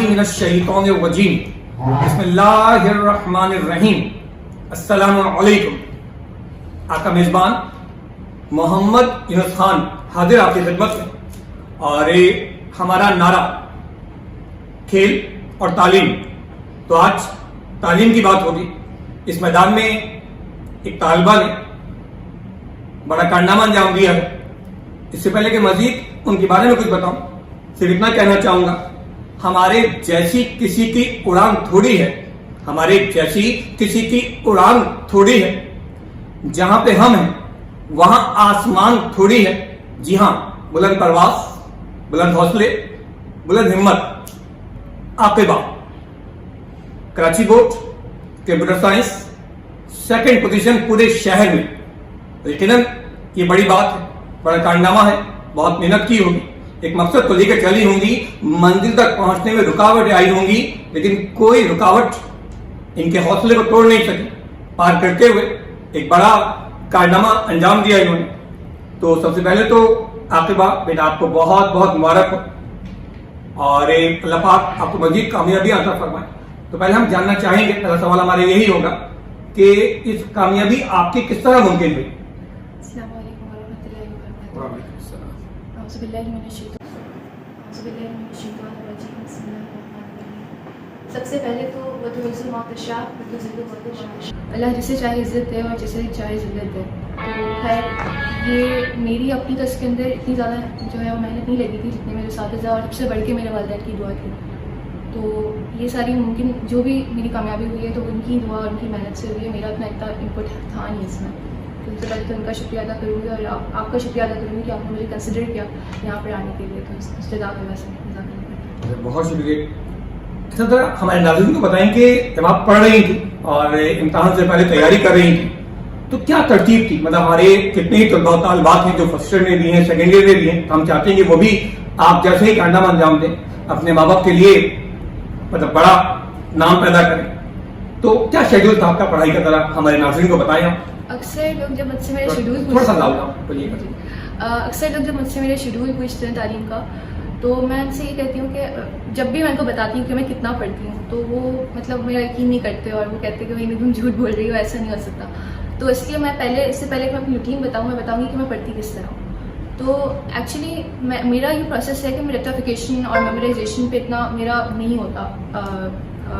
من الشیطان الرجیم بسم اللہ الرحمن الرحیم السلام علیکم. آپ کا میزبان محمد یونس خان حاضر آپ کی خدمت میں. اور ہمارا نعرہ کھیل اور تعلیم. تو آج تعلیم کی بات ہوگی. اس میدان میں ایک طالبہ نے بڑا کارنامہ انجام دیا ہے. اس سے پہلے کہ مزید ان کے بارے میں کچھ بتاؤں, صرف اتنا کہنا چاہوں گا, ہمارے جیسی کسی کی اڑان تھوڑی ہے, ہمارے جیسی کسی کی اڑان تھوڑی ہے. جہاں پہ ہم ہیں وہاں آسمان تھوڑی ہے. جی ہاں, بلند پرواز, بلند حوصلے, بلند ہمت. Aqiba Karachi board computer science second position پورے شہر میں. یقیناً یہ بڑی بات ہے, بڑا کارنامہ ہے. بہت محنت کی ہوگی, ایک مقصد کو لے کر چلی ہوں گی, منزل تک پہنچنے میں رکاوٹیں آئی ہوں گی, لیکن کوئی رکاوٹ ان کے حوصلے کو توڑ نہیں سکی. پار کرتے ہوئے ایک بڑا کارنامہ انجام دیا انہوں نے. تو سب سے پہلے تو عاقبہ بیٹا آپ کو بہت بہت مبارک ہو, اور اللہ پاک آپ کو مزید کامیابی عطا فرمائے. تو پہلے ہم جاننا چاہیں گے, پہلا سوال ہمارے یہی ہوگا کہ اس کامیابی آپ کی کس طرح ممکن ہوئی؟ السلام علیکم ورحمۃ اللہ وبرکاتہ. وعلیکم السلام. اعوذ باللہ من الشیطان الرجیم. بسم اللہ الرحمن الرحیم. سب سے پہلے تو وتعز ما تشاء وتذل ما تشاء. اللہ جسے چاہے عزت دے اور جسے چاہے ذلت دے. تو خیر یہ میری اپنی تو اس کے اندر اتنی زیادہ جو ہے وہ محنت نہیں لگی تھی جتنے میرے اساتذہ اور سب سے بڑھ کے میرے والدین کی دعا تھی. تو یہ ساری ممکن جو بھی میری کامیابی ہوئی ہے تو ان کی دعا اور ان کی محنت سے ہوئی ہے. میرا اتنا انپٹ تھا نہیں اس میں. تو سب سے پہلے تو ان کا شکریہ ادا کروں گی, اور آپ کا شکریہ ادا کروں گی کہ آپ نے مجھے کنسیڈر کیا یہاں پر آنے کے لیے. تو اس جزاک اللہ سے بہت شکریہ. اچھا ذرا ہمارے ناظرین کو بتائیں کہ جب آپ پڑھ رہی تھی اور امتحان سے پہلے تیاری کر رہی تھی تو کیا ترتیب تھی؟ مطلب ہمارے کتنے ہی طلباء طالبات ہیں جو فرسٹ ایئر میں بھی ہیں, سیکنڈ ایئر میں بھی ہیں. ہم چاہتے ہیں کہ وہ بھی آپ جیسے ہی کارنامہ انجام دیں, اپنے ماں باپ کے لیے مطلب بڑا نام پیدا کریں. تو کیا شیڈول تھا آپ کا پڑھائی کا, ذرا ہمارے ناظرین کو بتائیں. اکثر لوگ جب مجھ سے میرے شیڈول پوچھتے ہیں تعلیم کا, تو میں ان سے یہ کہتی ہوں کہ جب بھی میں ان کو بتاتی ہوں کہ میں کتنا پڑھتی ہوں تو وہ مطلب میرا یقین نہیں کرتے, اور وہ کہتے ہیں کہ بھائی میں تم جھوٹ بول رہی ہو, ایسا نہیں ہو سکتا. تو اس لیے میں اس سے پہلے کہ میں اپنی روٹین بتاؤں, میں بتاؤں گی کہ میں پڑھتی کس طرح ہوں. تو ایکچولی میرا یہ پروسیس ہے کہ میں ریکٹیفیکیشن اور میمورائزیشن پہ اتنا میرا نہیں ہوتا,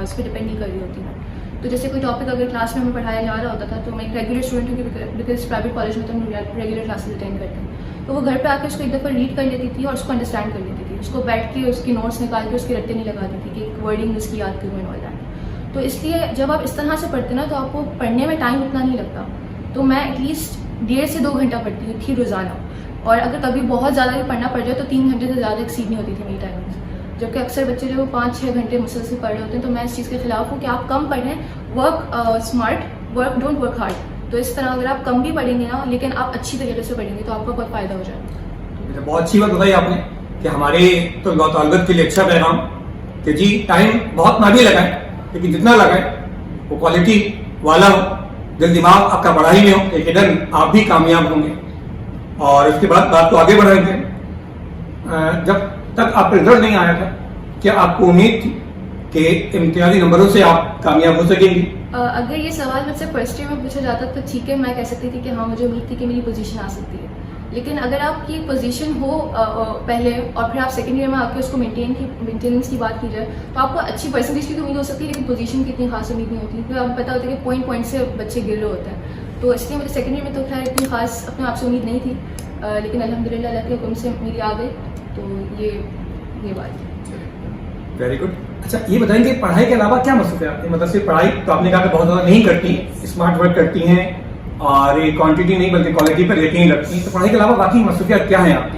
اس پہ ڈپینڈ نہیں کر رہی ہوتی میں. تو جیسے کوئی ٹاپک اگر کلاس میں ہمیں پڑھایا جا رہا ہوتا تھا تو میں ایک ریگولر اسٹوڈنٹ ہوں, بیکاز پرائیویٹ کالج میں تو ہم ریگولر کلاسز اٹینڈ کرتے ہیں. تو وہ گھر پہ آ کے اس کو ایک دفعہ ریڈ کر لیتی تھی اور اس کو انڈرسٹینڈ کر لیتی تھی. اس کو بیٹھ کے اس کی نوٹس نکال کے اس کے رٹے نہیں لگاتی تھی کہ ورڈنگ اس کی یاد کروں اینڈ آل دیٹ. تو اس لیے جب آپ اس طرح سے پڑھتے نا تو آپ کو پڑھنے میں ٹائم اتنا نہیں لگتا. تو میں ایٹ لیسٹ 1.5 سے 2 گھنٹہ پڑھتی تھی روزانہ, اور اگر کبھی بہت زیادہ بھی پڑھنا پڑ جائے تو 3 گھنٹے سے زیادہ ایکسیڈ نہیں ہوتی تھی میری ٹائمنگ. جبکہ اکثر بچے جو 5-6 گھنٹے مسلسل پڑھ رہے ہوتے ہیں. تو میں اس چیز کے خلاف ہوں کہ آپ کم پڑھیں, work smart, work don't work hard. تو اس طرح اگر آپ کم بھی پڑھیں گے نا لیکن آپ اچھی طریقے سے پڑھیں گے تو آپ کو بہت فائدہ ہو جائے گا. بہت اچھی بات بتائی آپ نے کہ ہمارے طلباء طالبات کے لیے اچھا پیغام کہ جی ٹائم بہت نہ بھی لگائیں, لیکن جتنا لگائیں وہ کوالٹی والا ہو, دل دماغ آپ کا پڑھائی میں ہو, یقیناً آپ بھی کامیاب ہوں گے. اور اس کے بعد بات کو آگے بڑھائیں گے. جب تک آپ کا رزلٹ نہیں آیا تھا کیا آپ کو امید تھی کہ امتیازی نمبروں سے آپ کامیاب ہو سکیں گی؟ اگر یہ سوال مجھ سے فرسٹ ایئر میں پوچھا جاتا تو ٹھیک ہے, میں کہہ سکتی تھی کہ ہاں مجھے امید تھی کہ میری پوزیشن آ سکتی ہے. لیکن اگر آپ کی پوزیشن ہو پہلے اور پھر آپ سیکنڈ ایئر میں آ کے اس کو مینٹیننس کی بات کی جائے تو آپ کو اچھی پرسنٹیج کی تو امید ہو سکتی ہے, لیکن پوزیشن کی اتنی خاص امید نہیں ہوتی, کیونکہ آپ کو پتہ ہوتا ہے کہ پوائنٹ سے بچے گر رہے ہوتے ہیں. تو اس لیے مجھے سیکنڈ ایئر میں تو خیر اتنی خاص اپنے آپ سے امید نہیں تھی, لیکن الحمدللہ اللہ کے حکم سے میری آ گئی. تو یہ بات ہے. Very good. اچھا یہ بتائیں کہ پڑھائی کے علاوہ کیا مصروفیات ہیں؟ مطلب صرف پڑھائی تو آپ نے کہا کہ بہت زیادہ نہیں کرتی, اسمارٹ ورک کرتی ہیں اور کوانٹٹی نہیں بلکہ کوالٹی پر یقین رکھتی ہیں. تو پڑھائی کے علاوہ باقی مصروفیات کیا ہیں آپ کی؟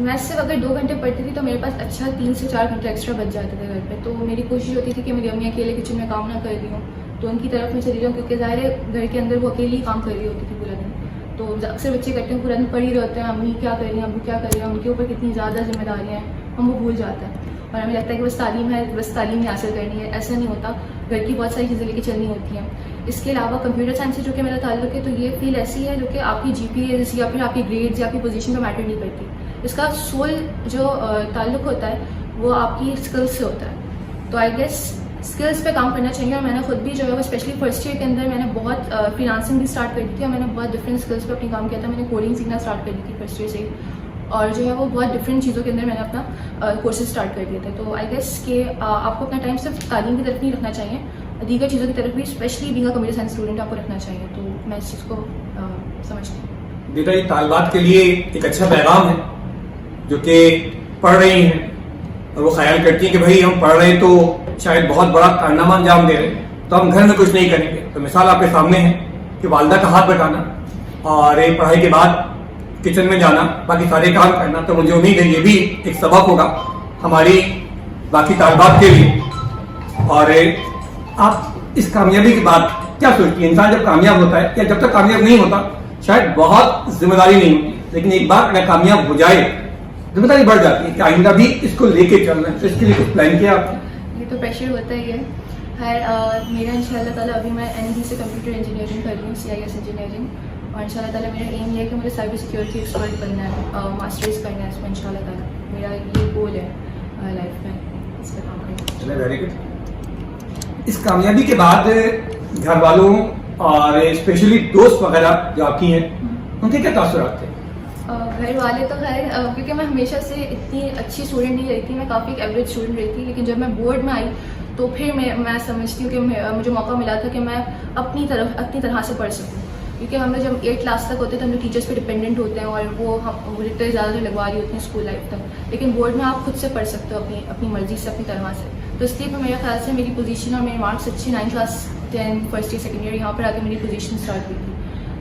میں صرف اگر 2 گھنٹے پڑھتی تھی تو میرے پاس اچھا 3 سے 4 گھنٹے ایکسٹرا بچ جاتے تھے گھر پہ. تو میری کوشش ہوتی تھی کہ میری امی اکیلے کچن میں کام نہ کر رہی ہوں تو ان کی طرف میں چلی جاؤں, کیونکہ ظاہر ہے گھر کے اندر وہ اکیلی کام کر رہی ہوتی تھی پورا دن. تو اکثر بچے کرتے ہیں پورا دن پڑھ ہی رہے ہوتے ہیں, امی کیا کر رہی ہیں, ابو کیا کر رہے ہیں, ان کے اوپر کتنی زیادہ ذمہ داریاں ہیں, ہم وہ بھول جاتے ہیں. اور ہمیں لگتا ہے کہ بس تعلیم ہے, بس تعلیم ہی حاصل کرنی ہے. ایسا نہیں ہوتا, گھر کی بہت ساری چیزیں لے کے چلنی ہوتی ہیں. اس کے علاوہ کمپیوٹر سائنس سے جو کہ میرا تعلق ہے تو یہ فیلڈ ایسی ہے جو کہ آپ کی جی پی ایز یا پھر آپ کی گریڈز یا آپ کی پوزیشن پہ میٹر نہیں کرتی. اس کا سول جو تعلق ہوتا ہے وہ آپ کی اسکلس سے ہوتا ہے. تو آئی گیس اسکلس پہ کام کرنا چاہیے. اور میں نے خود بھی جو ہے وہ اسپیشلی فرسٹ ایئر کے اندر میں نے بہت فری لانسنگ بھی اسٹارٹ کر دی تھی, اور میں نے بہت ڈفرینٹ اسکلس پہ اپنی کام کیا تھا. میں نے کوڈنگ سیکھنا اسٹارٹ کر دی تھی فرسٹ ایئر سے ہی, اور جو ہے وہ بہت ڈفرینٹ چیزوں کے اندر میں نے اپنا کورسز اسٹارٹ کر دیے تھے. تو آئی گیس کہ آپ کو اپنا ٹائم صرف تعلیم کی طرف نہیں رکھنا چاہیے, دیگر چیزوں کی طرف بھی, especially being a computer science student آپ کو رکھنا چاہیے. تو میں اس چیز کو سمجھتی ہوں. بیٹا یہ طالبات کے لیے ایک اچھا پیغام ہے جو کہ پڑھ رہی ہیں اور وہ خیال کرتی ہیں کہ بھائی ہم پڑھ رہے تو شاید بہت بڑا کارنامہ انجام دے رہے تو ہم گھر میں کچھ نہیں کریں گے. تو مثال آپ کے سامنے ہے کہ والدہ کا ہاتھ بٹانا اور پڑھائی کے بعد کچن میں جانا, باقی سارے کام کرنا. تو مجھے امید ہے یہ بھی ایک سبق ہوگا ہماری باقی طالبات کے لیے. اور آپ اس کامیابی کے بعد کیا سوچتی ہیں؟ انسان جب کامیاب ہوتا ہے یا جب تک کامیاب نہیں ہوتا شاید بہت ذمہ داری نہیں ہوتی, لیکن ایک بار اگر کامیاب ہو جائے ذمہ داری بڑھ جاتی ہے کہ آئندہ بھی اس کو لے کے چلنا ہے. تو اس کے لیے کچھ پلان کیا آپ نے؟ یہ تو پریشر ہوتا ہی ہے. خیر میرا ان شاء اللہ تعالیٰ ابھی میں NED سے کمپیوٹر انجینئرنگ کر رہی ہوں, CIS انجینئرنگ. اور ان شاء اللہ تعالیٰ میرا ایم یہ ہے کہ مجھے سائبر سیکورٹی ایکسپرٹ بننا ہے, ماسٹرز کرنا ہے اس میں. ان شاء اللہ تعالیٰ میرا یہ گول ہے لائف میں, اس پہ کام کرنا. چلے ویری گڈ. اس کامیابی کے بعد گھر والوں اور اسپیشلی دوست وغیرہ جو آپ کی ہیں ان کے کیا تاثرات تھے؟ گھر والے تو خیر کیونکہ میں ہمیشہ سے اتنی اچھی اسٹوڈنٹ نہیں رہی تھی, میں کافی ایک ایوریج اسٹوڈنٹ رہی تھی. لیکن جب میں بورڈ میں آئی تو پھر میں سمجھتی ہوں کہ مجھے موقع ملا تھا کہ میں اپنی طرح سے پڑھ سکوں. کیونکہ ہم لوگ جب 8th کلاس تک ہوتے ہیں تو ہم لوگ ٹیچرس پہ ڈپینڈنٹ ہوتے ہیں, اور وہ ہم اتنے زیادہ لگوا رہی ہوتی ہیں اسکول لائف تک. لیکن بورڈ میں آپ خود سے پڑھ سکتے ہو اپنی مرضی سے, اپنی طرح سے. تو اس لیے میرے خیال سے میری پوزیشن اور میرے مارکس اچھے 9th class 10 first year second year یہاں پر آ کے میری پوزیشن اسٹارٹ ہوئی تھی.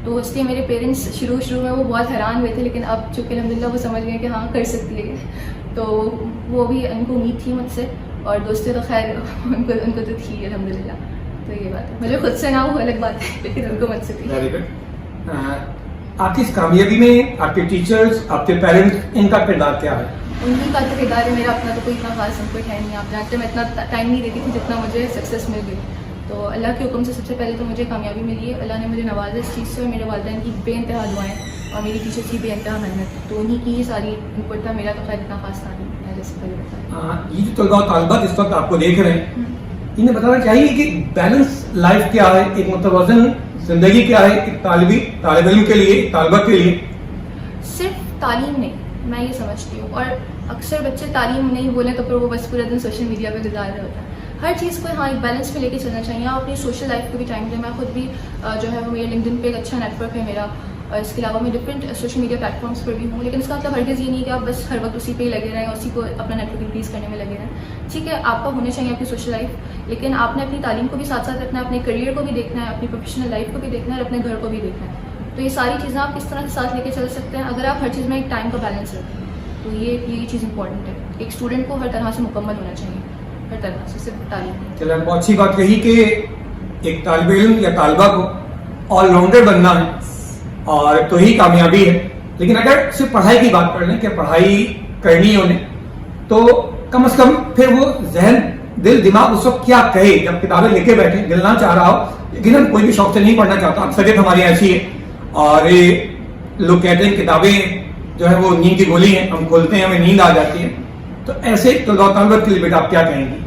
تو اس لیے میرے پیرنٹس شروع میں وہ بہت حیران ہوئے تھے, لیکن اب چونکہ الحمدللہ وہ سمجھ گئے کہ ہاں کر سکتی ہے. تو وہ بھی ان کو امید تھی مجھ سے, اور دوستیں تو خیر ان کو تو تھی الحمدللہ. تو یہ بات ہے, مجھے خود سے نہ وہ الگ بات ہے, لیکن ان کو مجھ سے تھی. آپ کی اس کامیابی میں آپ کے ٹیچرز, آپ کے پیرنٹس, ان کا کردار کیا ہے؟ ان کا تو کردار ہے, میرا اپنا تو کوئی اتنا خاص انپٹ ہے نہیں. آپ جانتے میں اتنا ٹائم نہیں دیتی تھی جتنا مجھے سکسیس مل گئی. تو اللہ کے حکم سے سب سے پہلے تو مجھے کامیابی ملی ہے, اللہ نے مجھے نوازا اس چیز سے, اور میرے والدین کی بے انتہا دعائیں اور میری ٹیچر کی بے انتہا محنت, تو انہیں کی یہ ساری انپٹ تھا. میرا تو خیر اتنا خاص تھا نہیں, میں جیسے پہلے بتایا. یہ جو طلباء طالبات اس وقت آپ کو دیکھ رہے ہیں انہیں بتانا چاہیے کہ بیلنس لائف کیا ہے, ایک متوازن زندگی کیا ہے ایک طالب علم کے لیے, ایک طالبہ کے لیے. صرف تعلیم نہیں, میں یہ سمجھتی ہوں, اور اکثر بچے تعلیم نہیں بولیں تو پھر وہ بس پورا دن سوشل میڈیا پہ گزار رہے ہوتا ہے. ہر چیز کو ہاں ایک بیلنس پہ لے کے چلنا چاہیے. آپ اپنی سوشل لائف کو بھی ٹائم دیں. میں خود بھی جو ہے وہ میرے LinkedIn پہ ایک اچھا نیٹ ورک ہے میرا, اور اس کے علاوہ میں different social media platforms پر بھی ہوں. لیکن اس کا مطلب ہرگز یہ نہیں کہ آپ بس ہر وقت اسی پہ ہی لگے رہیں, اسی کو اپنا نیٹ ورک انکریز کرنے میں لگے رہیں. ٹھیک ہے, آپ کا ہونا چاہیے آپ کی سوشل لائف, لیکن آپ نے اپنی تعلیم کو بھی ساتھ ساتھ رکھنا ہے, اپنے کریئر کو بھی دیکھنا ہے, اپنی پروفیشنل لائف کو بھی دیکھنا ہے, اور اپنے گھر کو بھی دیکھنا ہے. تو یہ ساری چیزیں آپ کس طرح سے ساتھ لے کے چل سکتے ہیں اگر آپ ہر چیز میں ایک ٹائم کا بیلنس رکھیں. تو یہ چیز امپورٹنٹ ہے. ایک اسٹوڈنٹ کو ہر طرح سے مکمل ہونا چاہیے, ہر طرح سے, صرف تعلیم. چلیں, بہت اچھی بات کہی کہ ایک طالب علم یا طالبہ کو آل راؤنڈر بننا ہے اور تو ہی کامیابی ہے. لیکن اگر صرف پڑھائی کی بات کر لیں کہ پڑھائی کرنی ہے انہیں, تو کم از کم پھر وہ ذہن, دل, دماغ اس وقت کیا کہے جب کتابیں لے کے بیٹھے, دل نہ چاہ رہا ہو, لیکن ہم کوئی بھی شوق سے نہیں پڑھنا چاہتا. اکثریت ہماری ایسی ہے, اور لوگ کہتے ہیں کتابیں جو ہے وہ نیند کی گولی ہیں, ہم کھولتے ہیں ہمیں نیند آ جاتی ہے. تو ایسے طلباء طالبات کے لیے بیٹا آپ کیا کہیں گی؟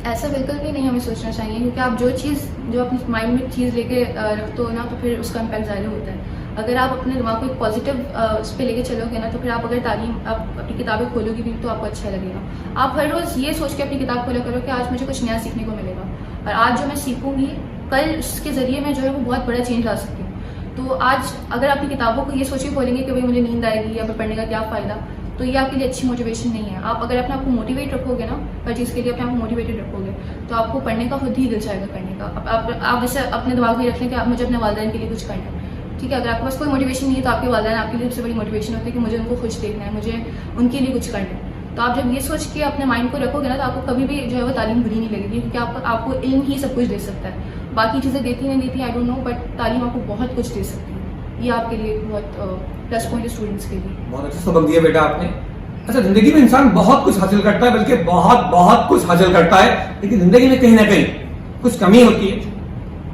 ایسا بالکل بھی نہیں ہمیں سوچنا چاہیے, کیونکہ آپ جو اپنے مائنڈ میں چیز لے کے رکھتے ہو نا, تو پھر اس کا امپیکٹ ظاہر ہوتا ہے. اگر آپ اپنے دماغ کو ایک پازیٹیو اس پہ لے کے چلو گے نا, تو پھر آپ اگر تعلیم آپ اپنی کتابیں کھولو گی بھی تو آپ کو اچھا لگے گا. آپ ہر روز یہ سوچ کے اپنی کتاب کھولا کرو کہ آج مجھے کچھ نیا سیکھنے کو ملے گا, اور آج جو میں سیکھوں گی کل اس کے ذریعے میں جو ہے وہ بہت بڑا چینج لا سکتی ہوں. تو آج اگر آپ اپنی کتابوں کو یہ سوچ کے کھولیں گے کہ بھائی مجھے نیند آئے گی یا پھر پڑھنے کا کیا فائدہ, تو یہ آپ کے لیے اچھی موٹیویشن نہیں ہے. آپ اگر اپنے آپ کو موٹیویٹ رکھو گے نا, ہر چیز کے لیے اپنے آپ کو موٹیویٹڈ رکھو گے, تو آپ کو پڑھنے کا خود ہی دل چاہے گا کرنے کا. آپ جیسے اپنے دماغ میں رکھ لیں کہ آپ مجھے اپنے والدین کے لیے کچھ کرنا ہے. ٹھیک ہے, اگر آپ کے پاس کوئی موٹیویشن نہیں ہے تو آپ کے والدین آپ کے لیے سب سے بڑی موٹیویشن ہوتی ہے کہ مجھے ان کو خوش دیکھنا ہے, مجھے ان کے لیے کچھ کرنا ہے. تو آپ جب یہ سوچ کے اپنے مائنڈ کو رکھو گے نا, تو آپ کو کبھی بھی جو ہے وہ تعلیم بری نہیں لگے گی, کیونکہ آپ کو علم ہی سب کچھ دے سکتا ہے. باقی چیزیں دیتی نہیں دیتی آئی ڈونٹ نو, بٹ تعلیم آپ کو بہت کچھ دے سکتی ہے. یہ آپ کے لیے بہت پلس پوائنٹ اسٹوڈنٹس کے لیے. بہت اچھا سبق دیا بیٹا آپ نے. اچھا, زندگی میں انسان بہت کچھ حاصل کرتا ہے, بلکہ بہت کچھ حاصل کرتا ہے, لیکن زندگی میں کہیں نہ کہیں کچھ کمی ہوتی ہے.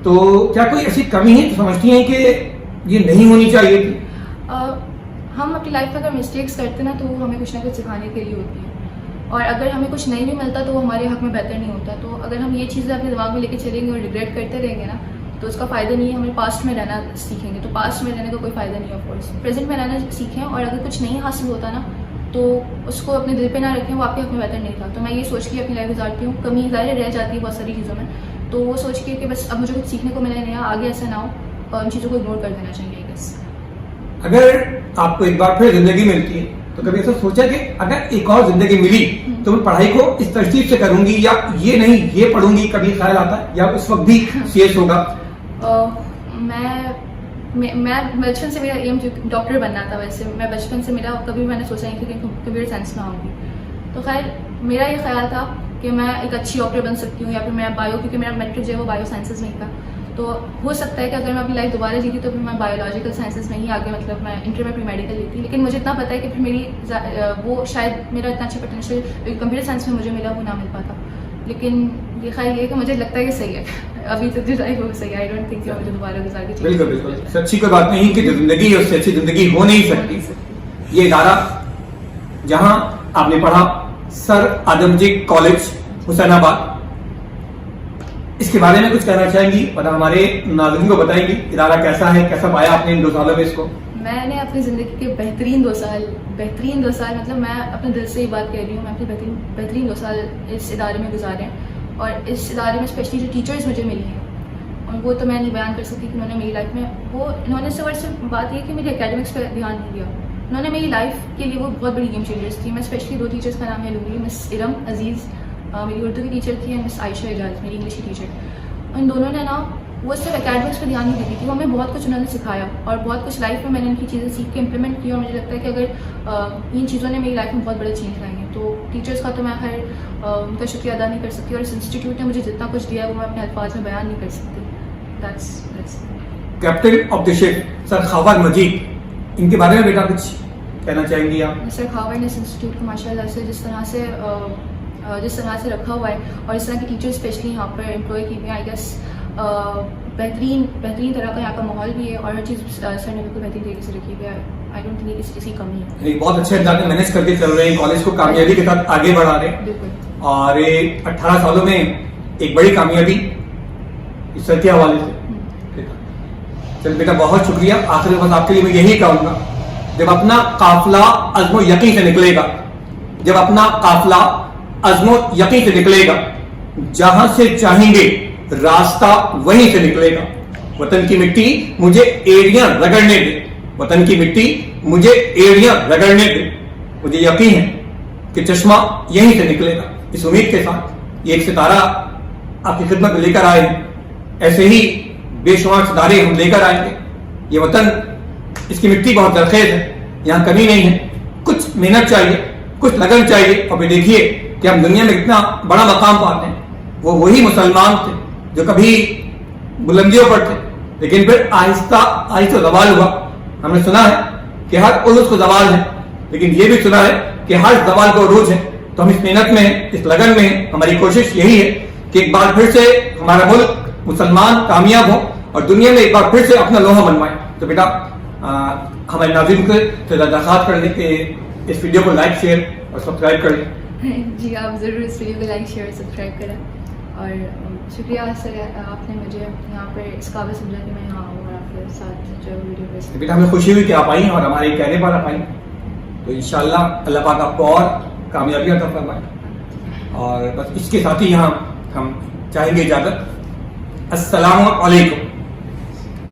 تو کیا کوئی ایسی کمی ہے جو سمجھتی ہیں کہ یہ نہیں ہونی چاہیے تھی؟ ہم اپنی لائف میں اگر مسٹیکس کرتے ہیں نا, تو وہ ہمیں کچھ نہ کچھ سکھانے کے لیے ہوتی ہیں. اور اگر ہمیں کچھ نہیں بھی ملتا تو وہ ہمارے حق میں بہتر نہیں ہوتا. تو اگر ہم یہ چیزیں اپنے دماغ میں لے کے چلیں گے اور ریگریٹ کرتے رہیں گے نا تو اس کا فائدہ نہیں ہے. ہمیں پاسٹ میں رہنا سیکھیں گے تو پاسٹ میں رہنے کا کوئی فائدہ نہیں ہے. آف کورس پریزنٹ میں رہنا سیکھیں, اور اگر کچھ نہیں حاصل ہوتا نا تو اس کو اپنے دل پہ نہ رکھیں, وہ آپ کے حق میں بہتر نہیں تھا. تو میں یہ سوچ کے اپنی لائف گزارتی ہوں. کمی ظاہر رہ جاتی ہے بہت ساری چیزوں میں, تو وہ سوچ کے کہ بس اب مجھے کچھ سیکھنے کو ملا ہے نیا, آگے ایسا نہ ہو اور ان چیزوں کو اگنور کر دینا چاہیے. بس اگر آپ کو ایک بار پھر زندگی ملتی ہے تو کبھی ایسا سوچا کہ اگر ایک اور زندگی ملی تو میں پڑھائی کو اس ترتیب سے کروں گی یا یہ نہیں یہ پڑھوں گی, کبھی خیال آتا ہے یا اس وقت بھی سیریس ہوگا؟ میں بچپن سے میرا ایم ڈاکٹر بننا تھا. ویسے میں بچپن سے میرا کبھی میں نے سوچا نہیں تھا کہ کمپیوٹر سائنس میں آؤں گی. تو خیر میرا یہ خیال تھا کہ میں ایک اچھی ڈاکٹر بن سکتی ہوں, یا پھر میں بایو, کیونکہ میرا میٹرک جو ہے وہ بایو سائنسز میں ہی تھا. تو ہو سکتا ہے کہ اگر میں اپنی لائف دوبارہ جیتی تو پھر میں بایولوجیکل سائنسز میں ہی آگے, مطلب میں انٹر میں پری میڈیکل لیتی. لیکن مجھے اتنا پتہ ہے کہ پھر میری وہ شاید میرا اتنا اچھا پوٹینشیل کمپیوٹر سائنس میں مجھے ملا وہ نہ مل پاتا. لیکن یہ خیال یہ ہے کہ مجھے لگتا ہے کہ صحیح ہے, ابھی تک جو لائف ہے وہ صحیح ہے. آئی ڈونٹ تھنک کہ مجھے دوبارہ گزار کے بالکل بالکل اچھی کوئی بات نہیں کہ جو زندگی ہے اس سے اچھی زندگی ہو نہیں سکتی. یہ ادارہ جہاں آپ نے پڑھا سر آدم جی کالج حسین آباد, اس کے بارے میں کچھ کہنا چاہیں گی اور ہمارے ناظرین کو بتائیں گی ادارہ کیسا ہے, کیسا پایا آپ نے ان 2 سالوں میں اس کو؟ میں نے اپنی زندگی کے بہترین 2 سال مطلب میں اپنے دل سے یہ بات کہہ رہی ہوں, میں اپنے بہترین 2 سال اس ادارے میں گزارے ہیں. اور اس ادارے میں اسپیشلی جو ٹیچرز مجھے ملی ہیں اور وہ تو میں نہیں بیان کر سکتی کہ انہوں نے میری لائف میں انہوں نے صرف بات یہ کہ میری اکیڈمکس پہ دھیان نہیں دیا, انہوں نے میری لائف کے لیے وہ بہت بڑی گیم چینجرس تھی. میں اسپیشلی 2 ٹیچرس کا نام ہے لوں گی, مس ارم عزیز میری اردو کی ٹیچر تھی, اور مس عائشہ اعجاز میری انگلش کی ٹیچر. ان دونوں نے نا وہ صرف اکیڈمکس پہ دھیان نہیں دیتی تھی, وہ ہمیں بہت کچھ انہوں نے سکھایا اور بہت کچھ لائف میں نے ان کی چیزیں سیکھ کے امپلیمنٹ کی. اور مجھے لگتا ہے کہ اگر ان چیزوں نے میری لائف میں بہت بڑے چینج لائے ہیں تو ٹیچرس کا تو میں خیر ان کا شکریہ ادا نہیں کر سکتی, اور اس انسٹیٹیوٹ نے مجھے جتنا کچھ دیا ہے وہ میں اپنے الفاظ میں بیان نہیں کر سکتی. کیپٹن آف دی شپ سر خاور مجید, ان کے بارے میں بیٹا کچھ کہنا چاہیں گی آپ؟ سر خاور نے اس انسٹیٹیوٹ کو ماشاء اللہ سے جس طرح سے رکھا ہوا ہے اور اس طرح کی ٹیچر اسپیشلی یہاں پر امپلوائے کی ہوئی ہیں, آئی گیس بہترین طرح کا یہاں کا ماحول بھی ہے اور ہر چیز سر نے بالکل بہترین طریقے سے رکھی ہے. آئی ڈونٹ تھنک کسی چیز کی کمی ہے. بہت اچھے انداز میں مینیج کر کے چل رہے ہیں, کالج کو کامیابی کے ساتھ آگے بڑھا رہے ہیں. بالکل. اور 18 سالوں میں ایک بڑی کامیابی اس سر کے حوالے سے. چل بیٹا بہت شکریہ. آخر میں بس آپ کے لیے میں یہی کہوں گا, جب اپنا قافلہ عزم و یقین سے نکلے گا, جب اپنا قافلہ عزم و یقین سے نکلے گا, جہاں سے چاہیں گے راستہ وہیں سے نکلے گا. وطن کی مٹی مجھے ایڑیاں رگڑنے دے, وطن کی مٹی مجھے ایڑیاں رگڑنے دے. مجھے یقین ہے کہ چشمہ یہیں سے نکلے گا. اس امید کے ساتھ یہ ایک ستارہ آپ کی خدمت میں لے کر آئے ہیں, ایسے ہی بے شمار ستارے ہم لے کر آئیں گے. یہ وطن, اس کی مٹی بہت زرخیز ہے, یہاں کمی نہیں ہے. کچھ محنت چاہیے, کچھ لگن چاہیے. اور پھر دیکھیے کہ ہم دنیا میں اتنا بڑا مقام پاتے ہیں. وہ وہی مسلمان تھے جو کبھی بلندیوں پر تھے لیکن پھر آہستہ آہستہ زوال ہوا. ہم نے سنا ہے کہ ہر عروج کو زوال ہے, لیکن یہ بھی سنا ہے کہ ہر زوال کو عروج ہے. تو ہم اس محنت میں, اس لگن میں, ہماری کوشش یہی ہے کہ ایک بار پھر سے ہمارا ملک مسلمان کامیاب ہو اور دنیا میں ایک بار پھر سے اپنا لوہا منوائے. تو بیٹا ہمارے ناظرین سے درخواست کر دیں کہ اس ویڈیو کو لائک شیئر اور سبسکرائب کر لیں. جی آپ ضرور اس ویڈیو کو لائک شیئر اور سبسکرائب کریں. اور شکریہ سر, آپ نے مجھے یہاں پر اس قابل سمجھا کہ میں یہاں آؤں اور آپ کے ساتھ جو ویڈیو پہ. بیٹا ہمیں خوشی ہوئی کہ آپ آئی اور ہمارے کہنے پر آپ آئی. تو انشاءاللہ اللہ پاک آپ کو اور کامیابی عطا فرمائے. اور بس اس کے ساتھ ہی یہاں ہم چاہیں گے اجازت. السلام علیکم.